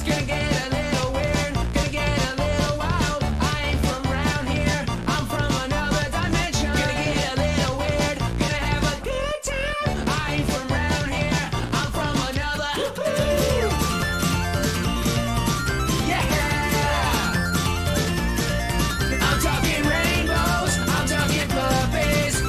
gonna get a little weird, gonna get a little wild. I ain't from around here, I'm from another dimension. Gonna get a little weird, gonna have a good time. I ain't from around here, I'm from another. Yeah! I'm talking rainbows, I'm talking puppies.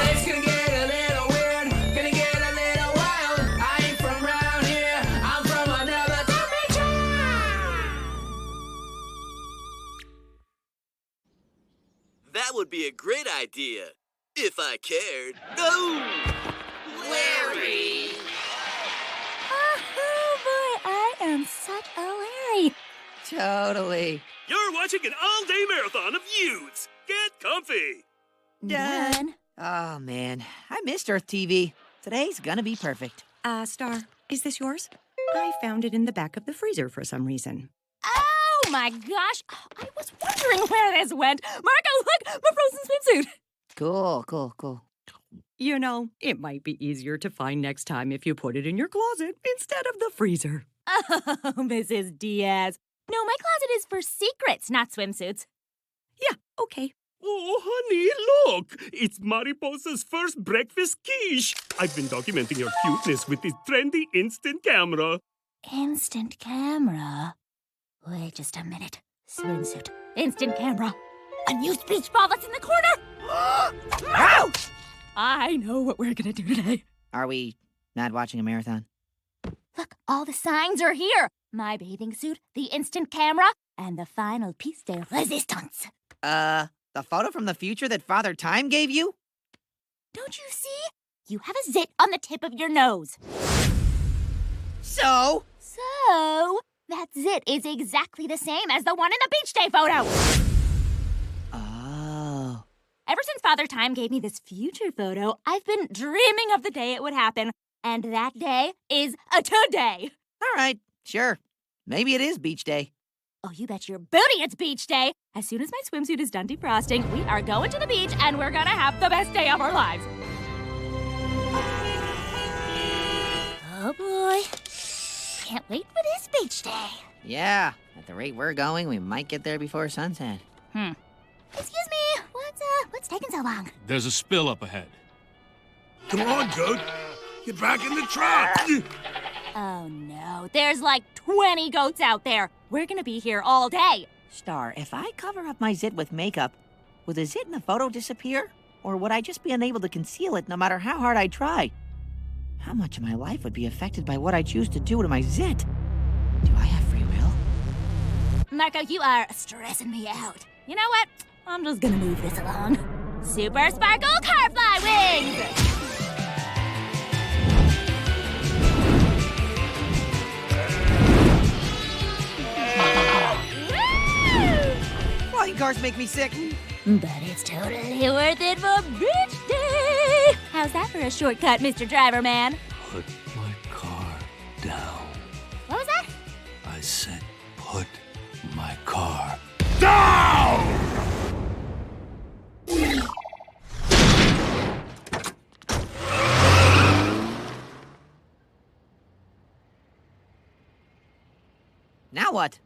It's gonna get a little weird, gonna get a little wild. I ain't from around here, I'm from another dimension. That would be a great idea, if I cared. No! Larry! Oh boy, I am such a Larry. Totally. You're watching an all-day marathon of youths. Get comfy. Done. Oh, man. I missed Earth TV. Today's gonna be perfect. Star, is this yours? I found it in the back of the freezer for some reason. Oh my gosh, I was wondering where this went. Marco, look, my frozen swimsuit. Cool. You know, it might be easier to find next time if you put it in your closet instead of the freezer. Oh, Mrs. Diaz. No, my closet is for secrets, not swimsuits. Yeah, okay. Oh, honey, look! It's Mariposa's first breakfast quiche. I've been documenting your cuteness with this trendy instant camera. Instant camera. Wait just a minute. Swimsuit. Instant camera. Unused beach ball that's in the corner. Ow! I know what we're gonna do today. Are we not watching a marathon? Look, all the signs are here. My bathing suit, the instant camera, and the final piece de resistance. The photo from the future that Father Time gave you? Don't you see? You have a zit on the tip of your nose. So? So, that zit is exactly the same as the one in the beach day photo. Oh. Ever since Father Time gave me this future photo, I've been dreaming of the day it would happen. And that day is a today. All right, sure. Maybe it is beach day. Oh, you bet your booty it's beach day. As soon as my swimsuit is done defrosting, we are going to the beach and we're gonna have the best day of our lives. Oh boy. Can't wait for this beach day. Yeah, at the rate we're going, we might get there before sunset. Excuse me, what's taking so long? There's a spill up ahead. Come on, Goat. Get back in the truck. Oh no, there's like 20 goats out there. We're gonna be here all day. Star, if I cover up my zit with makeup, would the zit in the photo disappear? Or would I just be unable to conceal it no matter how hard I try? How much of my life would be affected by what I choose to do to my zit? Do I have free will? Marco, you are stressing me out. You know what? I'm just gonna move this along. Super Sparkle Carfly Wings! Flying cars make me sick. But it's totally worth it for beach day! How's that for a shortcut, Mr. Driver Man? Put my car down. What was that? I said put my car down! Now what?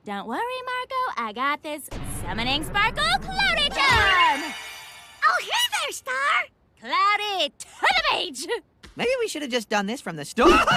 Don't worry, Marco. I got this Summoning Sparkle Cloudy Charm! Oh, hey there, Star! Cloudy to the beach! Maybe we should have just done this from the start.